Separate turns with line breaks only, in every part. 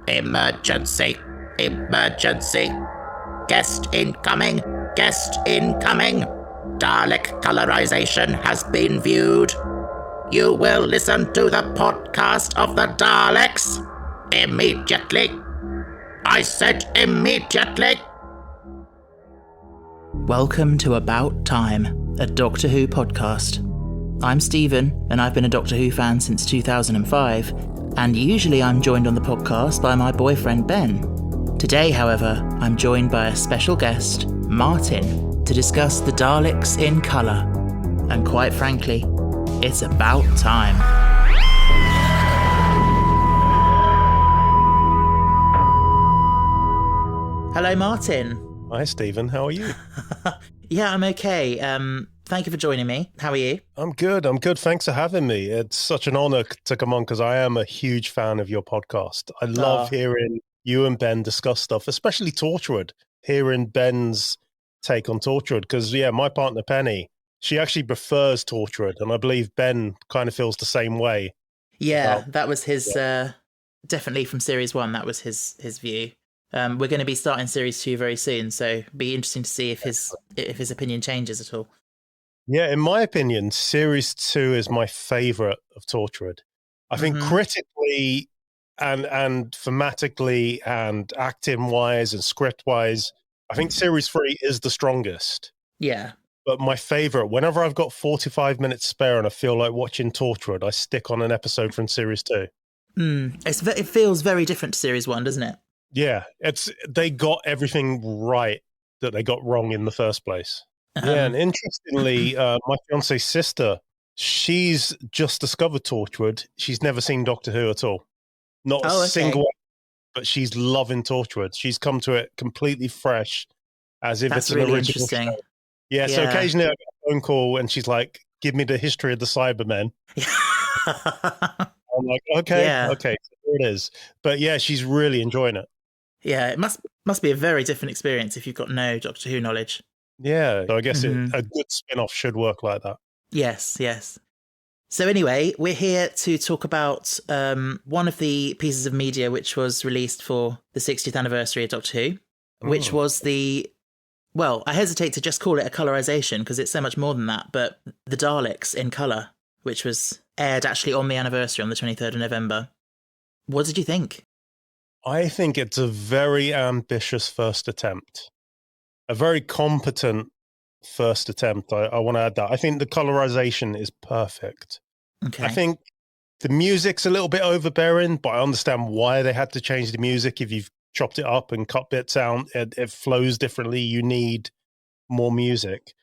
Emergency! Emergency! Guest incoming! Guest incoming! Dalek colourisation has been viewed. You will listen to the podcast of the Daleks immediately. I said immediately.
Welcome to About Time, a Doctor Who podcast. I'm Stephen, and I've been a Doctor Who fan since 2005, and usually I'm joined on the podcast by my boyfriend Ben. Today, however, I'm joined by a special guest, Martyn, to discuss the Daleks in colour. And quite frankly, it's about time. Hello, Martyn.
Hi, Stephen. How are you?
Yeah, I'm okay. Thank you for joining me. How are you?
I'm good. Thanks for having me. It's such an honor to come on because I am a huge fan of your podcast. I love hearing you and Ben discuss stuff, especially Torchwood, hearing Ben's take on Torchwood. Because, my partner Penny, she actually prefers Torchwood, and I believe Ben kind of feels the same way.
Yeah, that was his, definitely from Series 1, that was his view. We're going to be starting Series 2 very soon, so it'd be interesting to see if his opinion changes at all.
Yeah, in my opinion, Series 2 is my favourite of Torchwood. I think critically and thematically and acting-wise and script-wise, I think Series 3 is the strongest.
Yeah.
But my favourite, whenever I've got 45 minutes spare and I feel like watching Torchwood, I stick on an episode from Series 2.
It feels very different to Series 1, doesn't it?
Yeah, they got everything right that they got wrong in the first place. Yeah, and interestingly, my fiance's sister, she's just discovered Torchwood. She's never seen Doctor Who at all. Not a single, but she's loving Torchwood. She's come to it completely fresh, as if it's an
really
original
interesting.
show. Yeah, so occasionally I get a phone call and she's like, give me the history of the Cybermen. I'm like, okay, so here it is. But yeah, she's really enjoying it.
Yeah, it must be a very different experience if you've got no Doctor Who knowledge.
Yeah, so I guess a good spin-off should work like that.
Yes. So anyway, we're here to talk about one of the pieces of media which was released for the 60th anniversary of Doctor Who, which was I hesitate to just call it a colourisation because it's so much more than that, but the Daleks in colour, which was aired actually on the anniversary on the 23rd of November. What did you think?
I think it's a very ambitious first attempt. A very competent first attempt. I want to add that. I think the colorization is perfect.
Okay.
I think the music's a little bit overbearing, but I understand why they had to change the music. If you've chopped it up and cut bits out, it flows differently. You need more music.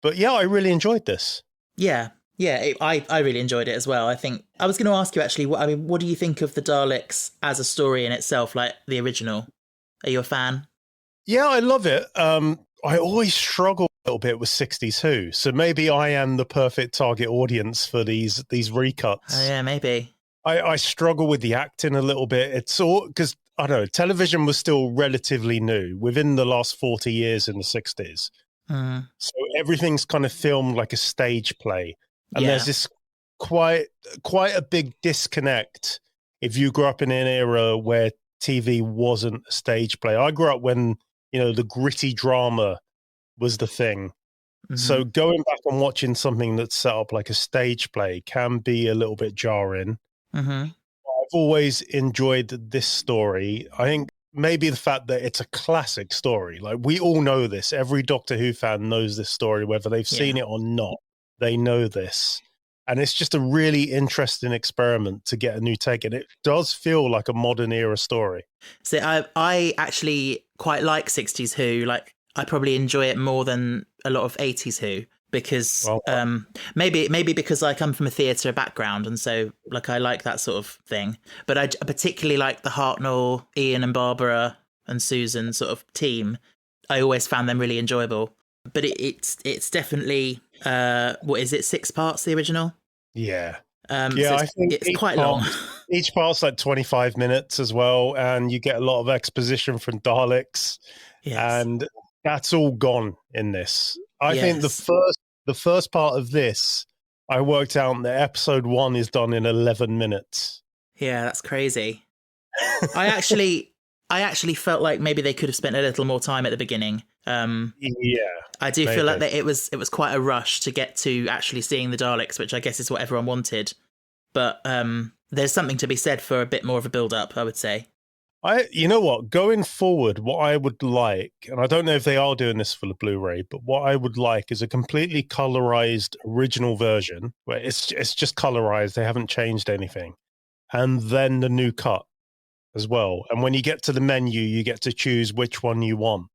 But yeah, I really enjoyed this.
Yeah, I really enjoyed it as well. I think I was going to ask you actually, what do you think of the Daleks as a story in itself, like the original? Are you a fan? Yeah,
I love it. I always struggle a little bit with 60s Who, so maybe I am the perfect target audience for these recuts.
Oh yeah, maybe.
I struggle with the acting a little bit. It's all because I don't know, television was still relatively new within the last 40 years in the 60s. So everything's kind of filmed like a stage play. And there's this quite a big disconnect if you grew up in an era where TV wasn't a stage play. I grew up when, the gritty drama was the thing. So going back and watching something that's set up like a stage play can be a little bit jarring. I've always enjoyed this story. I think maybe the fact that it's a classic story. Like, we all know this. Every Doctor Who fan knows this story, whether they've seen it or not. They know this. And it's just a really interesting experiment to get a new take. And it does feel like a modern era story.
See, I actually quite like 60s Who. Like, I probably enjoy it more than a lot of 80s Who because maybe because I come from a theatre background and so like I like that sort of thing. But I particularly like the Hartnell, Ian and Barbara and Susan sort of team. I always found them really enjoyable. But it's definitely what is it, 6 parts, the original?
Yeah.
I think it's quite long.
Each part's like 25 minutes as well, and you get a lot of exposition from Daleks. Yes. And that's all gone in this. I think the first part of this, I worked out that episode 1 is done in 11 minutes.
Yeah, that's crazy. I actually felt like maybe they could have spent a little more time at the beginning.
Yeah,
I do
maybe.
feel like that it was quite a rush to get to actually seeing the Daleks, which I guess is what everyone wanted. But there's something to be said for a bit more of a build-up, I would say.
You know what? Going forward, what I would like, and I don't know if they are doing this for the Blu-ray, but what I would like is a completely colorized original version where it's just colorized. They haven't changed anything, and then the new cut as well. And when you get to the menu, you get to choose which one you want.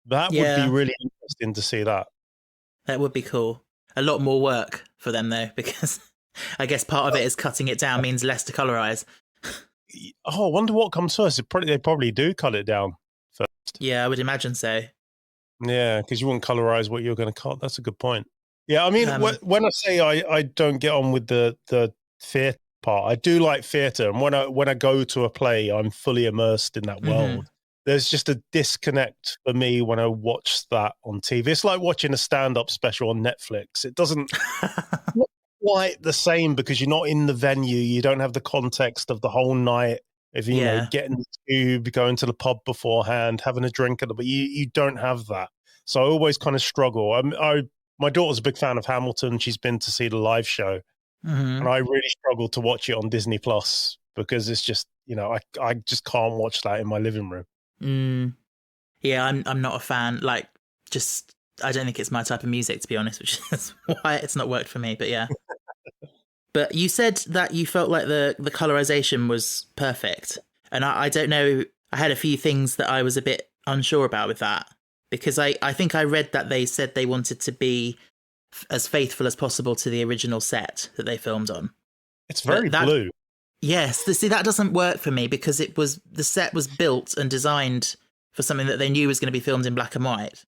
That would be really interesting to see that.
That would be cool. A lot more work for them though, because I guess part of it is cutting it down means less to colorize.
Oh, I wonder what comes first. They probably do cut it down first.
Yeah, I would imagine so.
Yeah, because you wouldn't colorize what you're going to cut. That's a good point. Yeah, I mean, when I say I don't get on with the theatre part, I do like theatre, and when I go to a play, I'm fully immersed in that world. There's just a disconnect for me when I watch that on TV. It's like watching a stand-up special on Netflix. It doesn't not quite the same because you're not in the venue. You don't have the context of the whole night. If you know, getting the tube, going to the pub beforehand, having a drink at but you don't have that. So I always kind of struggle. My daughter's a big fan of Hamilton. She's been to see the live show, and I really struggle to watch it on Disney Plus because it's just I just can't watch that in my living room.
Yeah, I'm not a fan. Like, just I don't think it's my type of music, to be honest, which is why it's not worked for me. But yeah. But you said that you felt like the colorization was perfect. And I don't know, I had a few things that I was a bit unsure about with that. Because I think I read that they said they wanted to be as faithful as possible to the original set that they filmed on.
It's very blue.
Yes, see, that doesn't work for me because the set was built and designed for something that they knew was going to be filmed in black and white.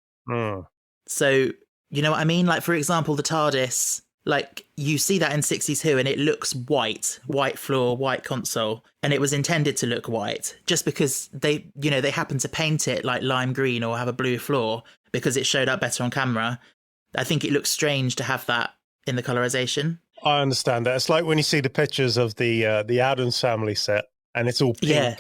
So, you know what I mean? Like, for example, the TARDIS... Like, you see that in 60s Who, and it looks white floor, white console, and it was intended to look white just because they happen to paint it like lime green or have a blue floor because it showed up better on camera. I think it looks strange to have that in the colorization.
I understand that. It's like when you see the pictures of the Addams Family set, and it's all pink.
Yeah.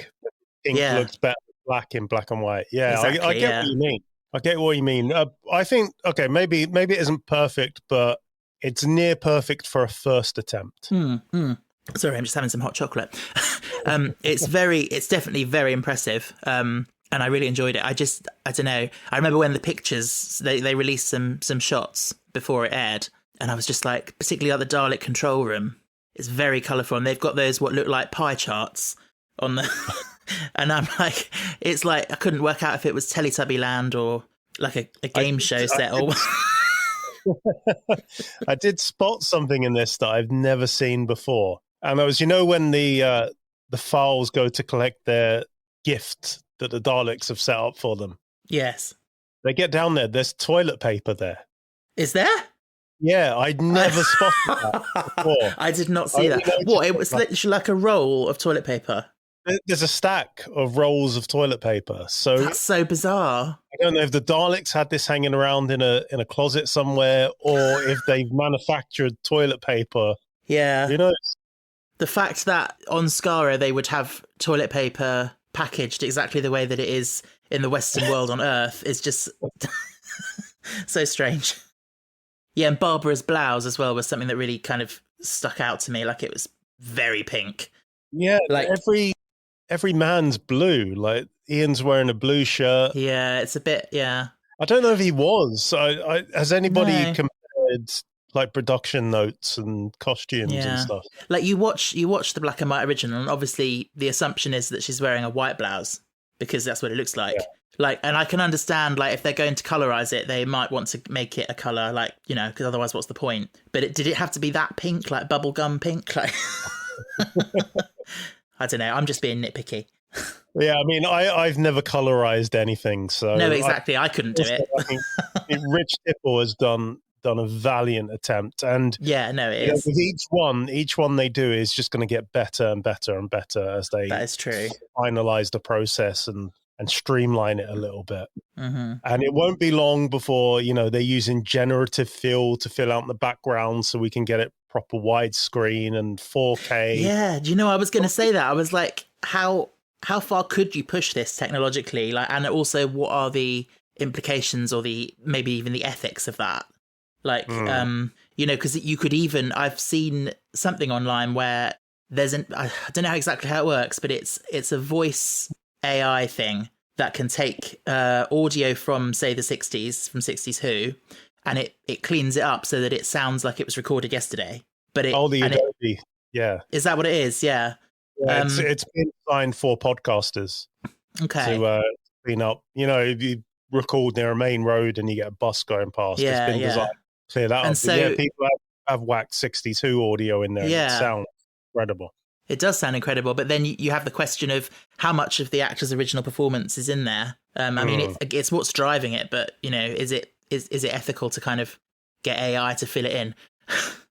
Pink looks better than black in black and white. Yeah,
exactly,
I get what you mean. I get what you mean. I think, okay, maybe it isn't perfect, but it's near perfect for a first attempt.
Sorry, I'm just having some hot chocolate. It's definitely very impressive. And I really enjoyed it. I don't know. I remember when the pictures, they released some shots before it aired. And I was just like, particularly at the Dalek control room, it's very colourful. And they've got those what look like pie charts on the... and I'm like, it's like, I couldn't work out if it was Teletubby Land or like a game show set or...
I did spot something in this that I've never seen before, and that was when the files go to collect their gift that the Daleks have set up for them.
Yes,
they get down there. There's toilet paper there.
Is there?
Yeah, I'd never spotted that before.
I did not see that. What? It was literally like a roll of toilet paper.
There's a stack of rolls of toilet paper. So
that's so bizarre.
I don't know if the Daleks had this hanging around in a closet somewhere, or if they've manufactured toilet paper.
Yeah.
You know,
the fact that on Skara they would have toilet paper packaged exactly the way that it is in the Western world on Earth is just so strange. Yeah, and Barbara's blouse as well was something that really kind of stuck out to me. Like, it was very pink.
Yeah, like every man's blue. Like, Ian's wearing a blue shirt.
Yeah, it's a bit, yeah.
I don't know if he was. Has anybody compared like production notes and costumes and stuff?
Like, you watch the black and white original, and obviously the assumption is that she's wearing a white blouse because that's what it looks like. Yeah. Like, and I can understand, like, if they're going to colorize it, they might want to make it a color, like, because otherwise, what's the point? But did it have to be that pink, like bubblegum pink? Like, I don't know. I'm just being nitpicky.
Yeah, I mean, I've never colorized anything, so
no, exactly. I couldn't do it.
I think Rich Tipple has done a valiant attempt, and
yeah, no, it is.
With each one they do is just going to get better and better and better as they
that is true
finalize the process and streamline it a little bit. And it won't be long before they're using generative fill to fill out the background so we can get it proper widescreen and 4K.
Yeah, do you know, I was going to say that. I was like, how how far could you push this technologically? Like, and also what are the implications or maybe even the ethics of that? Like, because you could even, I've seen something online where I don't know exactly how it works, but it's a voice AI thing that can take audio from, say, the 60s, from 60s Who, and it cleans it up so that it sounds like it was recorded yesterday. But
the Adobe, yeah.
Is that what it is? Yeah.
It's been designed for podcasters.
Okay.
To clean up, if you record near a main road and you get a bus going past, it's been designed to clear that up. So people have whacked 62 audio in there. Yeah. It sounds incredible.
It does sound incredible, but then you have the question of how much of the actor's original performance is in there. I mean, it's what's driving it, but is it ethical to kind of get AI to fill it in?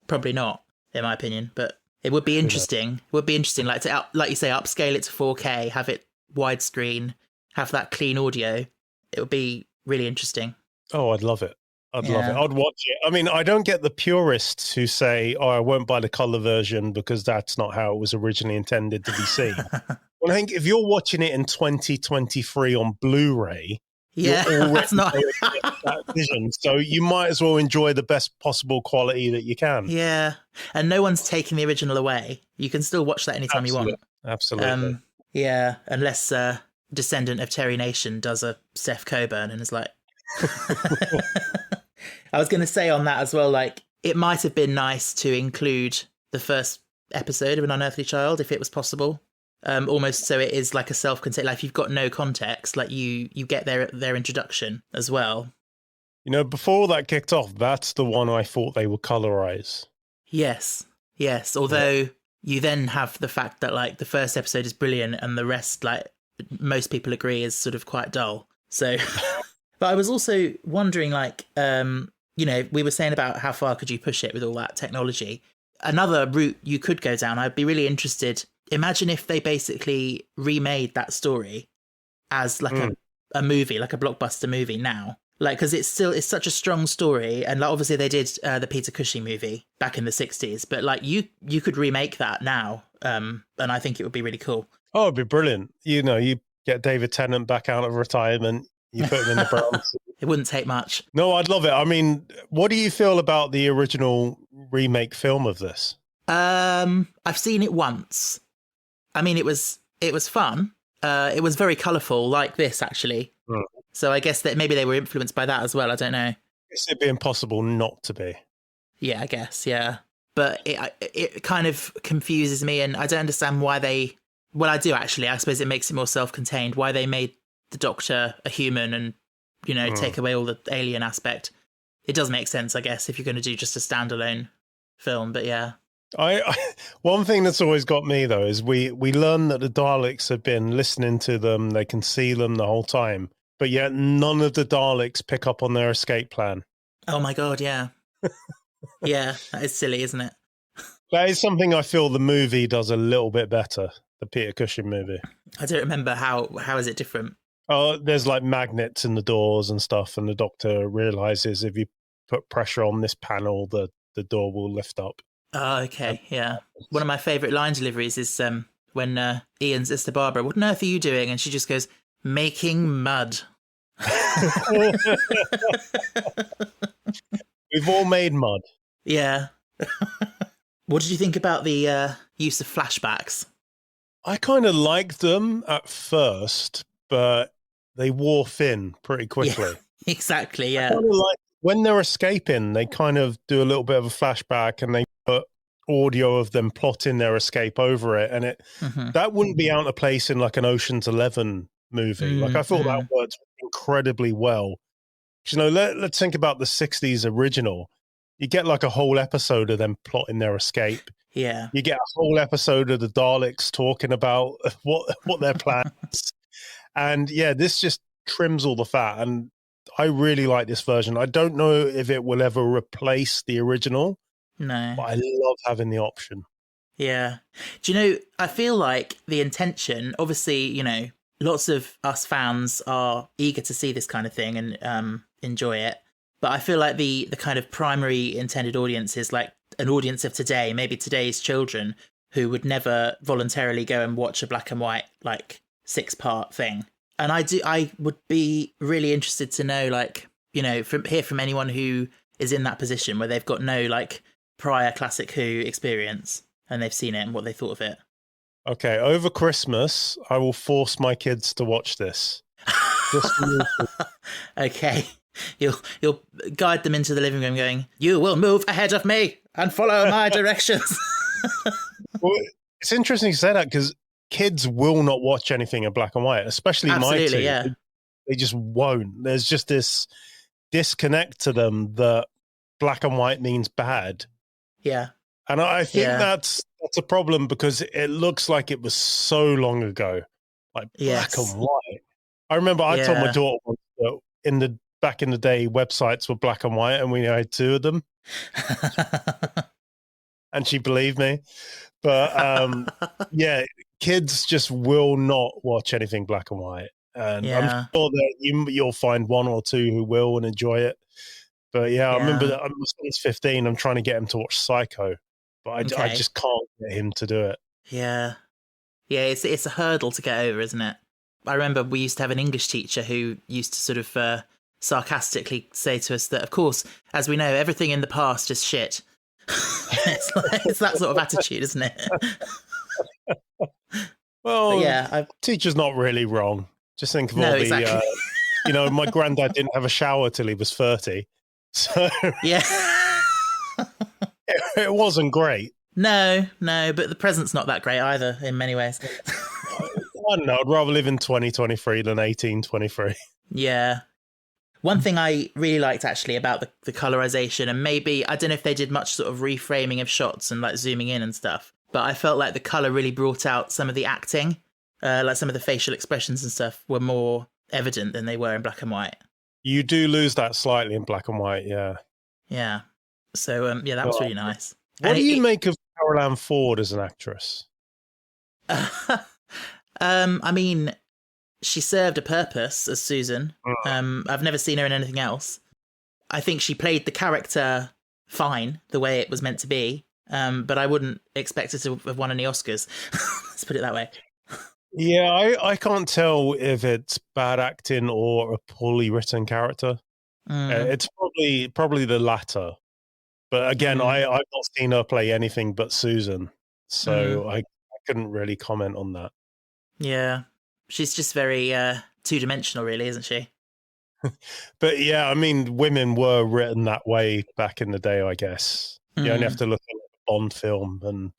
Probably not, in my opinion. But it would be interesting. Yeah. It would be interesting, like you say, upscale it to 4K, have it widescreen, have that clean audio. It would be really interesting.
Oh, I'd love it. I'd love it. I'd watch it. I mean, I don't get the purists who say, I won't buy the color version because that's not how it was originally intended to be seen. Well, I think if you're watching it in 2023 on Blu-ray,
that's not
that vision. So you might as well enjoy the best possible quality that you can.
Yeah. And no one's taking the original away. You can still watch that anytime you want.
Absolutely.
Yeah, unless descendant of Terry Nation does a Seth Coburn and is like... I was going to say on that as well, like, it might have been nice to include the first episode of An Unearthly Child if it was possible. Almost so it is like a self-contained, like if you've got no context, like you get their introduction as well.
Before all that kicked off, that's the one I thought they would colorize.
Yes. Although you then have the fact that like the first episode is brilliant and the rest, like most people agree, is sort of quite dull. So, but I was also wondering, like, we were saying about how far could you push it with all that technology. Another route you could go down, I'd be really interested. Imagine if they basically remade that story as like a movie, like a blockbuster movie now. Like, because it's such a strong story. And like, obviously they did the Peter Cushing movie back in the 60s. But like you could remake that now. And I think it would be really cool.
Oh, it'd be brilliant. You get David Tennant back out of retirement. You put him in the brown suit.
It wouldn't take much.
No, I'd love it. I mean, what do you feel about the original remake film of this?
I've seen it once. I mean, it was fun. It was very colourful, like this, actually. So I guess that maybe they were influenced by that as well. I don't know.
It'd be impossible not to be.
Yeah, I guess, yeah. But it kind of confuses me, and I don't understand why they... Well, I do, actually. I suppose it makes it more self-contained. Why they made the Doctor a human and, take away all the alien aspect. It does make sense, I guess, if you're going to do just a standalone film, but yeah.
One thing that's always got me, though, is we learn that the Daleks have been listening to them, they can see them the whole time, but yet none of the Daleks pick up on their escape plan.
Oh my God, yeah. Yeah, that is silly, isn't it?
That is something I feel the movie does a little bit better, the Peter Cushing movie.
I don't remember how is it different?
Oh, there's like magnets in the doors and stuff, and the Doctor realizes if you put pressure on this panel, the door will lift up.
Oh, okay, yeah. One of my favourite line deliveries is when Ian's sister Barbara, what on earth are you doing? And she just goes, making mud.
We've all made mud.
Yeah. What did you think about the use of flashbacks?
I kind of liked them at first, but they wore thin pretty quickly.
Yeah, exactly, yeah.
I like when they're escaping, they kind of do a little bit of a flashback and they put audio of them plotting their escape over it. And that wouldn't be out of place in like an Ocean's 11 movie. Like I thought that worked incredibly well. Let's think about the 60s original. You get like a whole episode of them plotting their escape.
Yeah.
You get a whole episode of the Daleks talking about what their plans. And yeah, this just trims all the fat. And I really like this version. I don't know if it will ever replace the original.
No.
But I love having the option.
Yeah. Do you know, I feel like the intention, obviously, lots of us fans are eager to see this kind of thing and enjoy it. But I feel like the kind of primary intended audience is like an audience of today, maybe today's children who would never voluntarily go and watch a black and white, like 6-part thing. And I would be really interested to know, like, you know, hear from anyone who is in that position where they've got no like prior Classic Who experience and they've seen it and what they thought of it.
Okay, over Christmas, I will force my kids to watch this.
Okay, you'll guide them into the living room, going, "You will move ahead of me and follow my directions."
Well, it's interesting you say that because kids will not watch anything in black and white, especially my two.
Yeah.
They just won't. There's just this disconnect to them that black and white means bad.
Yeah.
And I think that's a problem because it looks like it was so long ago, like black and white. I remember I told my daughter once that back in the day, websites were black and white, and we had 2 of them, and she believed me. But kids just will not watch anything black and white, and I'm sure that you'll find 1 or 2 who will and enjoy it. But I remember that my son's 15. I'm trying to get him to watch Psycho, but I just can't get him to do it.
Yeah, it's a hurdle to get over, isn't it? I remember we used to have an English teacher who used to sort of sarcastically say to us that, of course, as we know, everything in the past is shit. It's that sort of attitude, isn't it?
Well, teacher's not really wrong. Just think of all the,
exactly.
My granddad didn't have a shower till he was 30. So it wasn't great.
No, but the present's not that great either in many ways.
I don't know. I'd rather live in 2023 than 1823.
Yeah. One thing I really liked actually about the colorization, and maybe, I don't know if they did much sort of reframing of shots and like zooming in and stuff, but I felt like the color really brought out some of the acting, like some of the facial expressions and stuff were more evident than they were in black and white.
You do lose that slightly in black and white, yeah.
Yeah. So, that was really nice.
What do you make of Carol Ann Ford as an actress?
I mean, she served a purpose as Susan. I've never seen her in anything else. I think she played the character fine, the way it was meant to be, but I wouldn't expect her to have won any Oscars. Let's put it that way.
Yeah, I can't tell if it's bad acting or a poorly written character. It's probably the latter. But again, I've not seen her play anything but Susan, so I couldn't really comment on that.
Yeah, she's just very two-dimensional, really, isn't she?
But yeah, I mean, women were written that way back in the day, I guess. You only have to look at a Bond film, and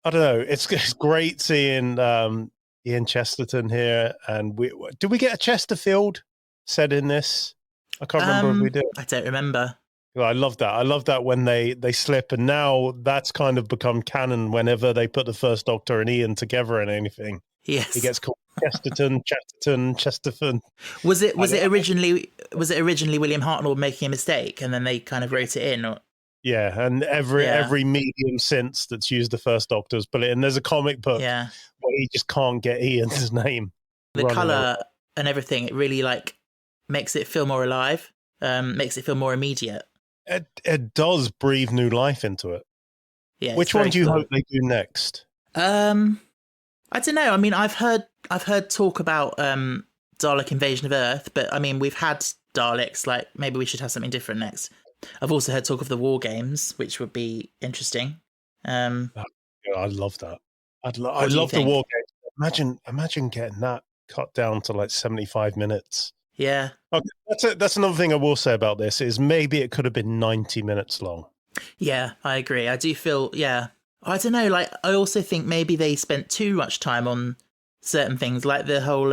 I don't know. It's great seeing Ian Chesterton here, and do we get a Chesterfield said in this? I can't remember if we did.
I don't remember.
I love that. I love that when they slip, and now that's kind of become canon. Whenever they put the First Doctor and Ian together in anything,
yes,
he gets called Chesterton, Chesterton.
Was it originally William Hartnell making a mistake, and then they kind of wrote it in? Or?
Yeah, and every medium since that's used the First Doctor's put it in. There's a comic book where he just can't get Ian's name.
The colour and everything, it really like makes it feel more alive, makes it feel more immediate.
It does breathe new life into it. Yeah. Which one do you hope they do next?
I don't know. I mean, I've heard talk about Dalek Invasion of Earth, but I mean, we've had Daleks. Like, maybe we should have something different next. I've also heard talk of the War Games, which would be interesting.
I love that. I love the War Games. Imagine getting that cut down to like 75 minutes.
Yeah.
Okay, that's another thing I will say about this is maybe it could have been 90 minutes long.
Yeah, I agree. I do feel, I don't know, like, I also think maybe they spent too much time on certain things, like the whole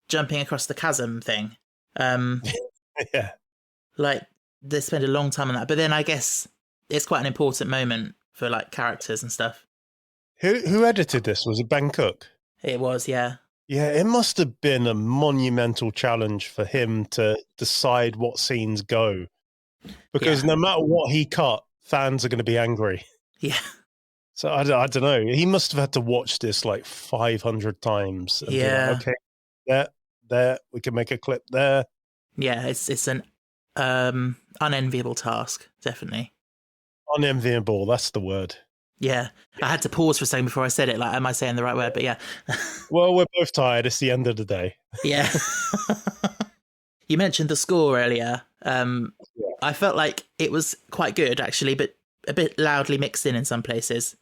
jumping across the chasm thing.
Yeah.
Like, they spend a long time on that. But then I guess it's quite an important moment for, like, characters and stuff.
Who edited this? Was it Ben Cook?
It was, yeah.
Yeah, it must have been a monumental challenge for him to decide what scenes go. Because no matter what he cut, fans are going to be angry.
Yeah.
So I don't know. He must have had to watch this like 500 times. And
yeah.
Like, okay, there, we can make a clip there.
Yeah, it's an unenviable task, definitely.
Unenviable, that's the word.
Yeah, I had to pause for a second before I said it. Like, am I saying the right word? But yeah.
Well, we're both tired. It's the end of the day.
Yeah. You mentioned the score earlier. I felt like it was quite good, actually, but a bit loudly mixed in some places.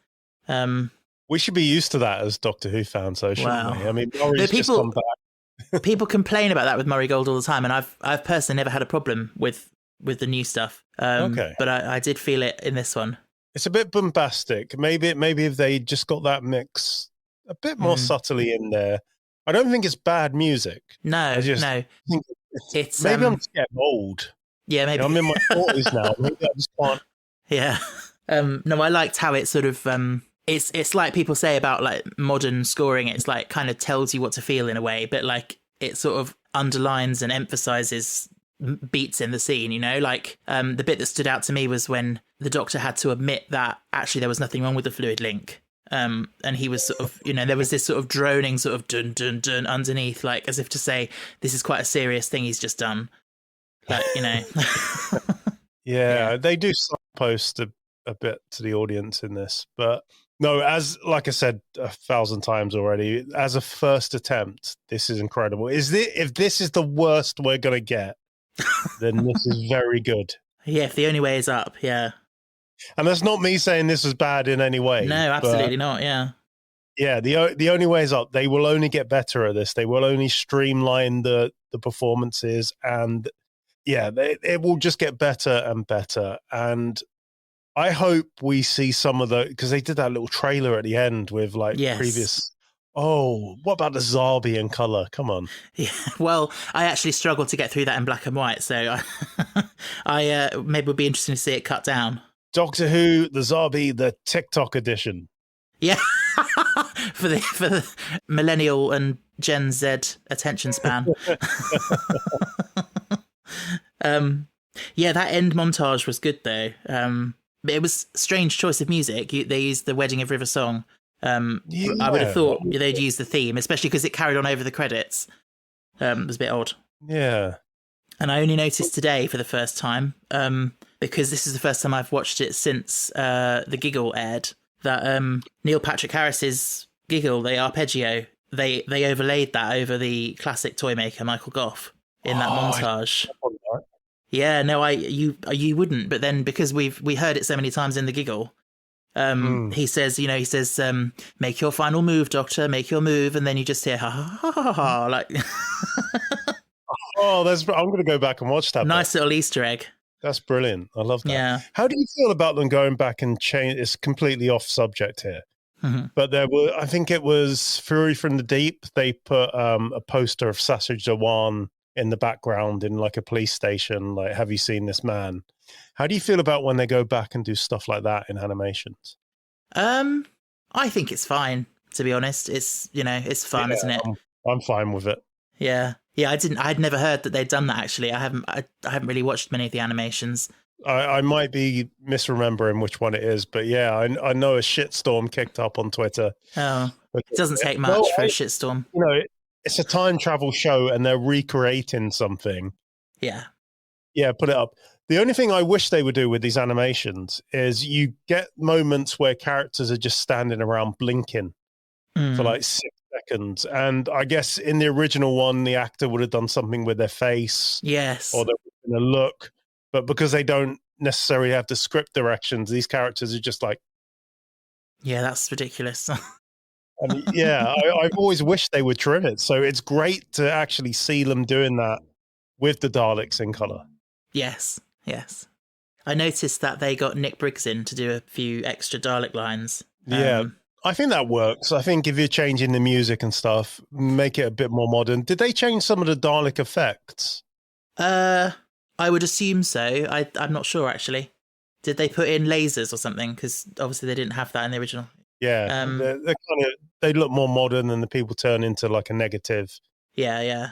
We should be used to that as Doctor Who fans, though, shouldn't we? I mean, Murray's just come back.
People complain about that with Murray Gold all the time, and I've personally never had a problem with the new stuff. Okay. But I did feel it in this one.
It's a bit bombastic. Maybe if they just got that mix a bit more subtly in there. I don't think it's bad music.
No.
It's maybe I'm just getting old.
Yeah, maybe.
I'm in my 40s now. Maybe I just can't.
Yeah. No, I liked how it sort of it's like people say about like modern scoring. It's like kind of tells you what to feel in a way, but like it sort of underlines and emphasizes beats in the scene, you know, like the bit that stood out to me was when the Doctor had to admit that actually there was nothing wrong with the fluid link. And he was sort of, you know, there was this sort of droning sort of dun dun dun underneath, like as if to say this is quite a serious thing he's just done. Like, you know.
Yeah, they do signpost a bit to the audience in this, but no, as like I said 1,000 times already, as a first attempt, this is incredible. If this is the worst we're gonna get, then this is very good.
Yeah, if the only way is up, yeah.
And that's not me saying this is bad in any way.
No, absolutely not, yeah.
Yeah, the only way is up. They will only get better at this. They will only streamline the performances, and yeah, it will just get better and better. And I hope we see some of the, because they did that little trailer at the end with like previous. Oh, what about the Zarbi in colour? Come on.
Yeah, well, I actually struggled to get through that in black and white, so I maybe would be interesting to see it cut down.
Doctor Who, the Zarbi, the TikTok edition.
Yeah, for the millennial and Gen Z attention span. Yeah, that end montage was good though. It was a strange choice of music. They used the Wedding of River song. I would have thought they'd use the theme, especially because it carried on over the credits. It was a bit odd.
Yeah.
And I only noticed today for the first time, because this is the first time I've watched it since the Giggle aired, that Neil Patrick Harris's Giggle, the arpeggio, they overlaid that over the classic toy maker Michael Gough in that montage. Yeah, no, you wouldn't, but then because we heard it so many times in the Giggle, he says, make your final move, Doctor, make your move, and then you just hear ha ha ha ha ha, like.
Oh, I'm going to go back and watch that.
Nice little Easter egg.
That's brilliant. I love that.
Yeah.
How do you feel about them going back and change? It's completely off subject here, but I think it was Fury from the Deep. They put a poster of Sasha Jawan in the background in like a police station. Like, have you seen this man? How do you feel about when they go back and do stuff like that in animations?
I think it's fine, to be honest. It's, it's fun, isn't it?
I'm fine with it.
Yeah. Yeah, I'd never heard that they'd done that, actually. I haven't really watched many of the animations.
I might be misremembering which one it is, but yeah, I know a shitstorm kicked up on Twitter.
Oh, it doesn't take much for a shitstorm.
It's a time travel show and they're recreating something.
Yeah.
Yeah, put it up. The only thing I wish they would do with these animations is you get moments where characters are just standing around blinking for like 6 seconds. And I guess in the original one, the actor would have done something with their face.
Yes.
Or there would have been a look. But because they don't necessarily have the script directions, these characters are just like...
Yeah, that's ridiculous.
I've always wished they would trim it. So it's great to actually see them doing that with the Daleks in colour.
Yes. I noticed that they got Nick Briggs in to do a few extra Dalek lines.
Yeah, I think that works. I think if you're changing the music and stuff, make it a bit more modern. Did they change some of the Dalek effects?
I would assume so. I'm not sure, actually. Did they put in lasers or something? Because obviously they didn't have that in the original.
Yeah, they look more modern and the people turn into like a negative.
Yeah.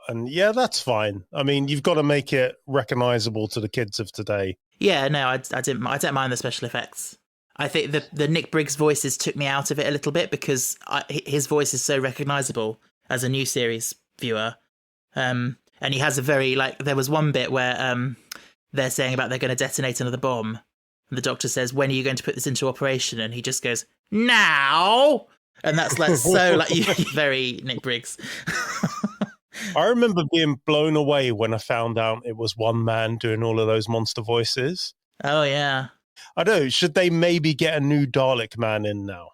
And yeah, that's fine. I mean, you've got to make it recognizable to the kids of today.
Yeah, no, I don't mind the special effects. I think the Nick Briggs voices took me out of it a little bit because his voice is so recognizable as a new series viewer. And he has a very, there was one bit where they're saying about they're going to detonate another bomb. The Doctor says, when are you going to put this into operation? And he just goes, now. And that's like so like very Nick Briggs.
I remember being blown away when I found out it was one man doing all of those monster voices.
Oh, yeah.
I don't know. Should they maybe get a new Dalek man in now?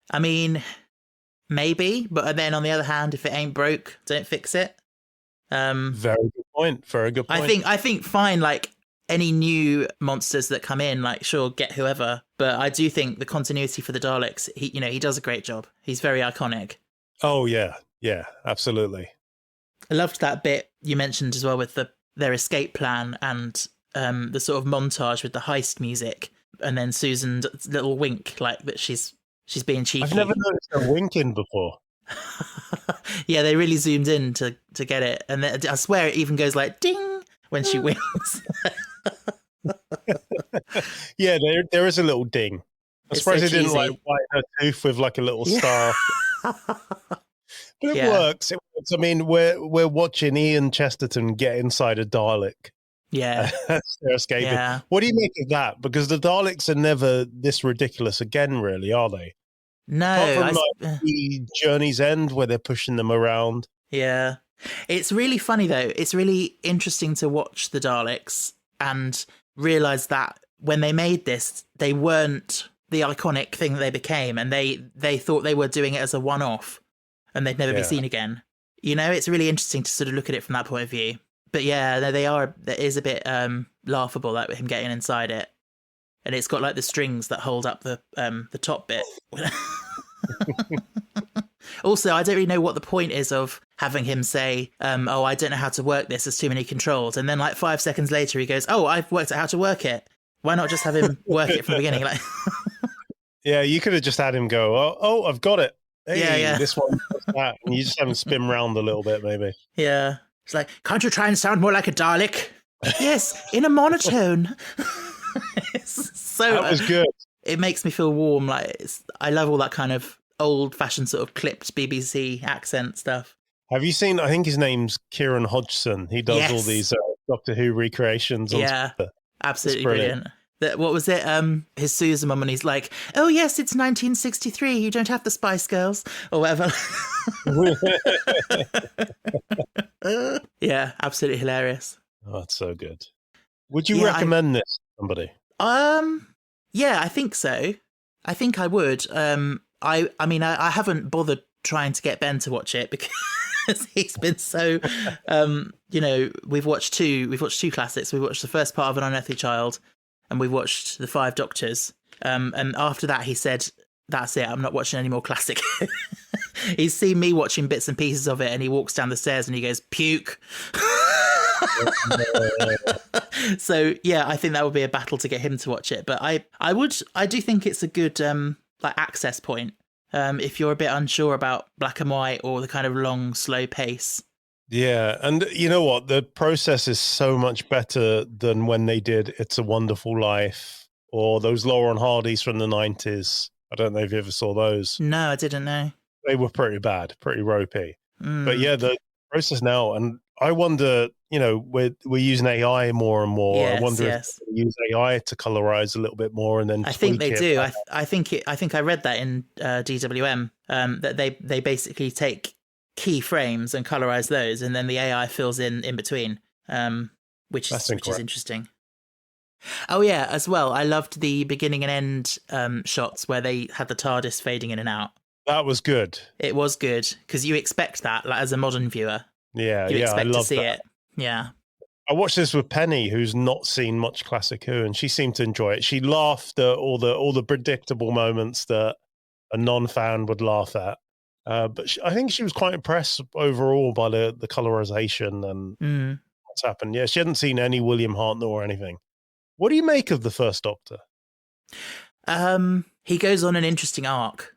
I mean, maybe. But then on the other hand, if it ain't broke, don't fix it.
Very good point. Very good point.
I think fine, like any new monsters that come in, like sure, get whoever. But I do think the continuity for the Daleks, he does a great job. He's very iconic.
Oh, yeah. Yeah, absolutely.
I loved that bit you mentioned as well with their escape plan and the sort of montage with the heist music, and then Susan's little wink, like that she's being cheeky.
I've never noticed her winking before.
Yeah, they really zoomed in to get it, and I swear it even goes like ding when she winks.
Yeah, there is a little ding. I'm surprised they didn't like white her tooth with like a little star. But it works. It works. I mean, we're watching Ian Chesterton get inside a Dalek.
Yeah,
they're escaping. Yeah. What do you make of that? Because the Daleks are never this ridiculous again, really, are they?
No.
Apart from the Journey's End, where they're pushing them around.
Yeah, it's really funny though. It's really interesting to watch the Daleks and realize that when they made this, they weren't the iconic thing that they became, and they thought they were doing it as a one-off. And they'd never be seen again. It's really interesting to sort of look at it from that point of view. But yeah, there is a bit laughable, like with him getting inside it. And it's got like the strings that hold up the top bit. Also, I don't really know what the point is of having him say, oh, I don't know how to work this, there's too many controls. And then like 5 seconds later, he goes, oh, I've worked out how to work it. Why not just have him work it from the beginning? Like,
yeah, you could have just had him go, oh, I've got it. Hey,
yeah.
This one, that. And you just have him spin round a little bit, maybe.
Yeah. It's like, can't you try and sound more like a Dalek? Yes, in a monotone.
That was good.
It makes me feel warm. Like I love all that kind of old-fashioned sort of clipped BBC accent stuff.
Have you seen? I think his name's Kieran Hodgson. He does all these Doctor Who recreations. On Twitter.
Absolutely brilliant. What was it? His Susan mum, and he's like, "Oh yes, it's 1963. You don't have the Spice Girls or whatever." Yeah, absolutely hilarious.
Oh, that's so good. Would you recommend this to somebody?
Yeah, I think so. I think I would. I mean, I haven't bothered trying to get Ben to watch it because he's been so. We've watched two classics. We watched the first part of An Unearthly Child, and we watched The Five Doctors. And after that, he said, "That's it. I'm not watching any more classic." He's seen me watching bits and pieces of it, and he walks down the stairs and he goes, "Puke." So yeah, I think that would be a battle to get him to watch it. But I do think it's a good access point if you're a bit unsure about black and white or the kind of long, slow pace.
Yeah, and you know what? The process is so much better than when they did It's a Wonderful Life or those Laurel and Hardys from the 90s. I don't know if you ever saw those.
No, I didn't know.
They were pretty bad, pretty ropey. But yeah, the process now, and I wonder, we're using AI more and more.
Yes,
I wonder if they use AI to colorize a little bit more, and then
I think they do. I think I read that in DWM that they basically take key frames and colorize those, and then the AI fills in between, which is interesting. Oh yeah, as well, I loved the beginning and end shots where they had the TARDIS fading in and out.
That was good.
It was good because you expect that, like, as a modern viewer.
Yeah,
you expect
I love
to see
that.
it. Yeah.
I watched this with Penny, who's not seen much Classic Who, and she seemed to enjoy it. She laughed at all the predictable moments that a non-fan would laugh at. But I think she was quite impressed overall by the colorization and what's happened. Yeah, she hadn't seen any William Hartnell or anything. What do you make of the First Doctor?
He goes on an interesting arc.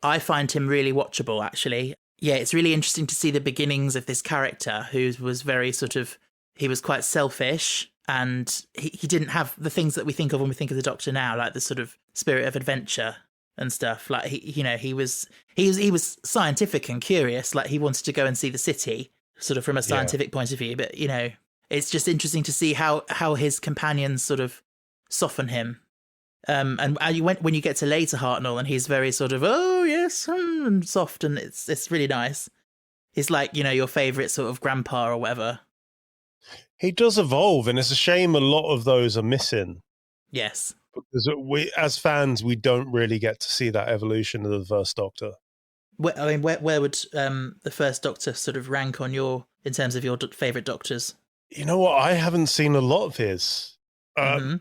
I find him really watchable, actually. Yeah, it's really interesting to see the beginnings of this character who was very he was quite selfish, and he didn't have the things that we think of when we think of the Doctor now, like the sort of spirit of adventure and stuff. Like he was scientific and curious. Like he wanted to go and see the city, sort of from a scientific point of view. But it's just interesting to see how his companions sort of soften him. And when you get to later Hartnell, and he's very sort of, oh yes, and soft, and it's really nice. He's like, your favourite sort of grandpa or whatever.
He does evolve, and it's a shame a lot of those are missing.
Yes.
Because we, as fans, we don't really get to see that evolution of the first Doctor.
Where would the first Doctor sort of rank on in terms of your favourite Doctors?
You know what? I haven't seen a lot of his. I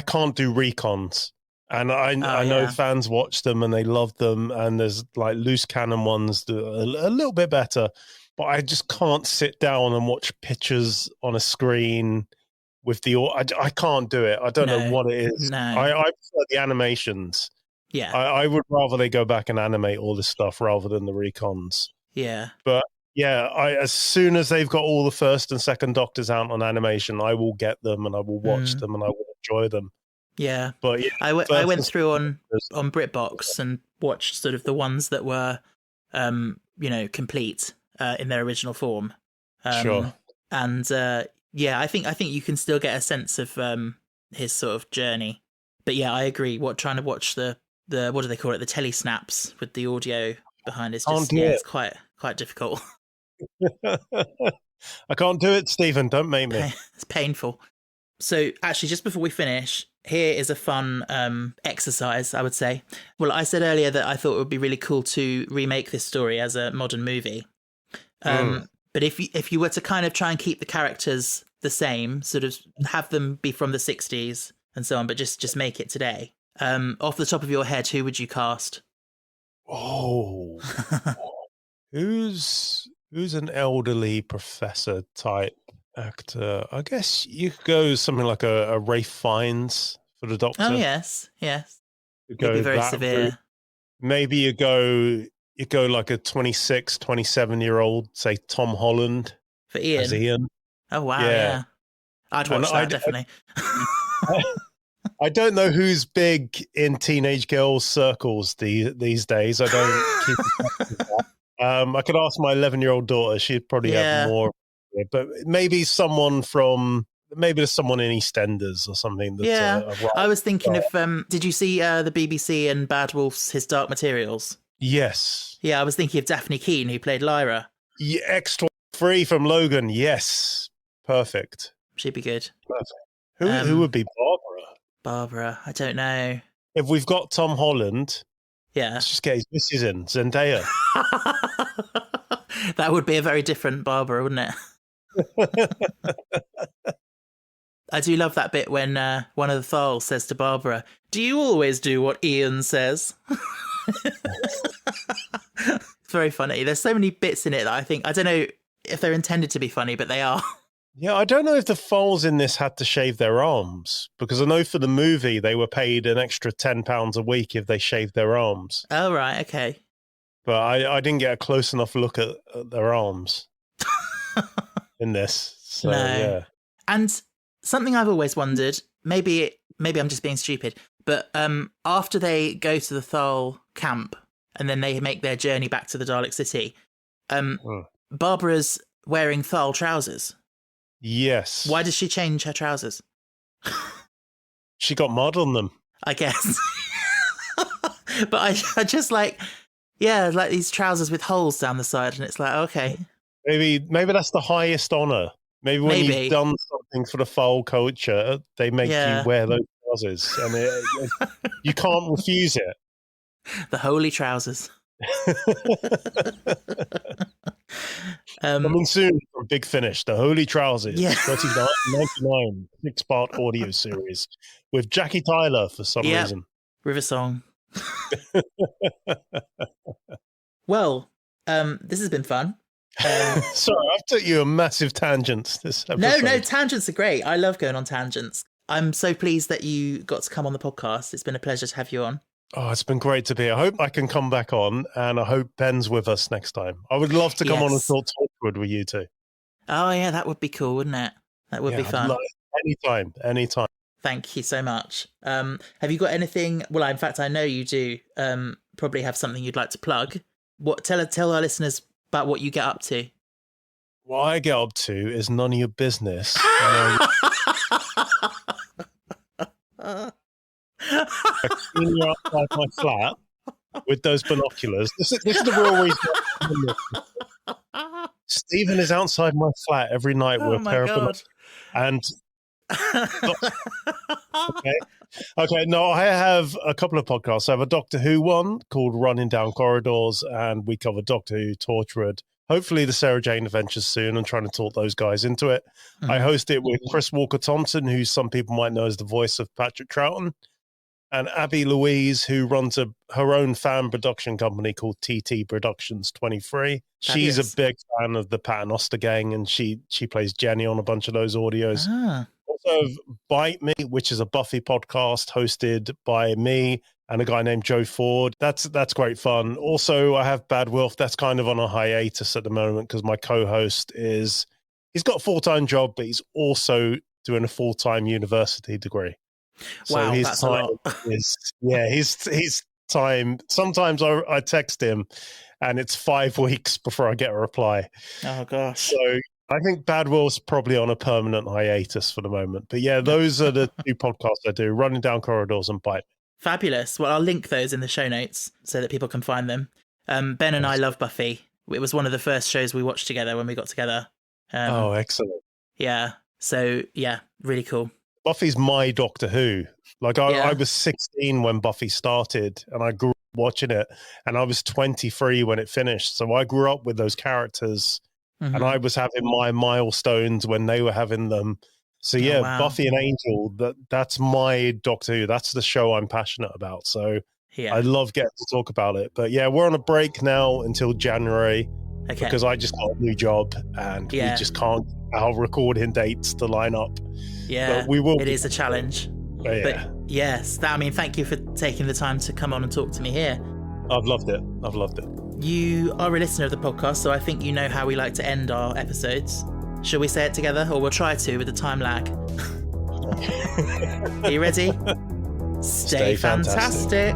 can't do recons, and I know fans watch them and they love them, and there's like loose cannon ones that are a little bit better, but I just can't sit down and watch pictures on a screen with the. I can't do it. I don't know what it is.
No.
I prefer the animations.
Yeah,
I would rather they go back and animate all this stuff rather than the recons.
Yeah,
but. Yeah, as soon as they've got all the first and second Doctors out on animation, I will get them and I will watch them and I will enjoy them.
Yeah,
but yeah,
I went through on BritBox and watched sort of the ones that were, complete in their original form.
Sure.
And I think you can still get a sense of his sort of journey. But yeah, I agree. Trying to watch the what do they call it? The telesnaps with the audio behind is just it's quite difficult.
I can't do it, Stephen. Don't make me.
It's painful. So actually, just before we finish, here is a fun exercise, I would say. Well, I said earlier that I thought it would be really cool to remake this story as a modern movie. But if you were to kind of try and keep the characters the same, sort of have them be from the 60s and so on, but just make it today. Off the top of your head, who would you cast?
Oh, who's an elderly professor type actor? I guess you could go something like a Ralph Fiennes for the Doctor.
Oh yes. He'd be very severe.
Route. Maybe you go like a 26, 27-year-old, say Tom Holland
for Ian.
As Ian.
Oh wow, yeah. I'd watch that definitely.
I don't know who's big in teenage girls' circles these days. I don't keep track of that. I could ask my 11-year-old daughter. She'd probably have more. But maybe there's someone in EastEnders or something.
I was thinking of, did you see the BBC and Bad Wolf's His Dark Materials?
Yes.
Yeah, I was thinking of Daphne Keane, who played Lyra.
Yeah, extra free from Logan. Yes. Perfect.
She'd be good.
Perfect. Who would be Barbara?
Barbara, I don't know.
If we've got Tom Holland, let's just get his missus in, Zendaya.
That would be a very different Barbara, wouldn't it? I do love that bit when one of the Thals says to Barbara, "Do you always do what Ian says?" It's very funny. There's so many bits in it that I don't know if they're intended to be funny, but they are.
Yeah, I don't know if the Thals in this had to shave their arms, because I know for the movie they were paid an extra £10 a week if they shaved their arms.
Oh, right, okay.
But I didn't get a close enough look at their arms in this. So,
no.
Yeah.
And something I've always wondered, maybe I'm just being stupid, but after they go to the Thal camp and then they make their journey back to the Dalek City, Barbara's wearing Thal trousers.
Yes.
Why does she change her trousers?
She got mud on them,
I guess. But I just like these trousers with holes down the side, and it's like, okay.
Maybe that's the highest honour. Maybe when you've done something for the Thal culture, they make you wear those trousers, and you can't refuse it.
The holy trousers.
Coming soon from Big Finish, the Holy Trousers, 39.99 6-part audio series with Jackie Tyler for some reason.
River Song. Well, this has been fun.
Sorry, I've took you a massive tangent this episode.
No, tangents are great. I love going on tangents. I'm so pleased that you got to come on the podcast. It's been a pleasure to have you on.
Oh, it's been great to be here. I hope I can come back on, and I hope Ben's with us next time. I would love to come on and talk Torchwood with you two.
Oh, yeah, that would be cool, wouldn't it? That would be fun.
Anytime.
Thank you so much. Have you got anything? Well, in fact, I know you do probably have something you'd like to plug. Tell our listeners about what you get up to.
What I get up to is none of your business. I've seen you outside my flat with those binoculars. This is the real reason. Stephen is outside my flat every night with a pair of binoculars. And okay. No, I have a couple of podcasts. I have a Doctor Who one called Running Down Corridors, and we cover Doctor Who, Torchwood. Hopefully the Sarah Jane Adventures soon. I'm trying to talk those guys into it. Mm-hmm. I host it with Chris Walker-Thompson, who some people might know as the voice of Patrick Troughton, and Abby Louise, who runs her own fan production company called TT Productions 23. She's a big fan of the Paternoster Gang, and she plays Jenny on a bunch of those audios. Also, Bite Me, which is a Buffy podcast hosted by me and a guy named Joe Ford. That's great fun. Also, I have Bad Wolf. That's kind of on a hiatus at the moment because my co-host he's got a full-time job, but he's also doing a full-time university degree. So
wow,
his
that's
time
a lot.
his time. Sometimes I text him, and it's 5 weeks before I get a reply.
Oh gosh!
So I think Bad Will's probably on a permanent hiatus for the moment. But yeah, those are the two podcasts I do: Running Down Corridors and Bite.
Fabulous. Well, I'll link those in the show notes so that people can find them. Ben and I love Buffy. It was one of the first shows we watched together when we got together.
Oh, excellent!
Yeah. So yeah, really cool.
Buffy's my Doctor Who. Like I was 16 when Buffy started, and I grew up watching it, and I was 23 when it finished. So I grew up with those characters, and I was having my milestones when they were having them. So yeah, wow. Buffy and Angel, that's my Doctor Who. That's the show I'm passionate about. So I love getting to talk about it. But yeah, we're on a break now until January. Okay. Because I just got a new job, and we just can't get our recording dates to line up.
Yeah,
but we will.
It is a challenge. But yes, thank you for taking the time to come on and talk to me here.
I've loved it.
You are a listener of the podcast, so I think you know how we like to end our episodes. Shall we say it together? Or we'll try to with the time lag. Are you ready? Stay fantastic.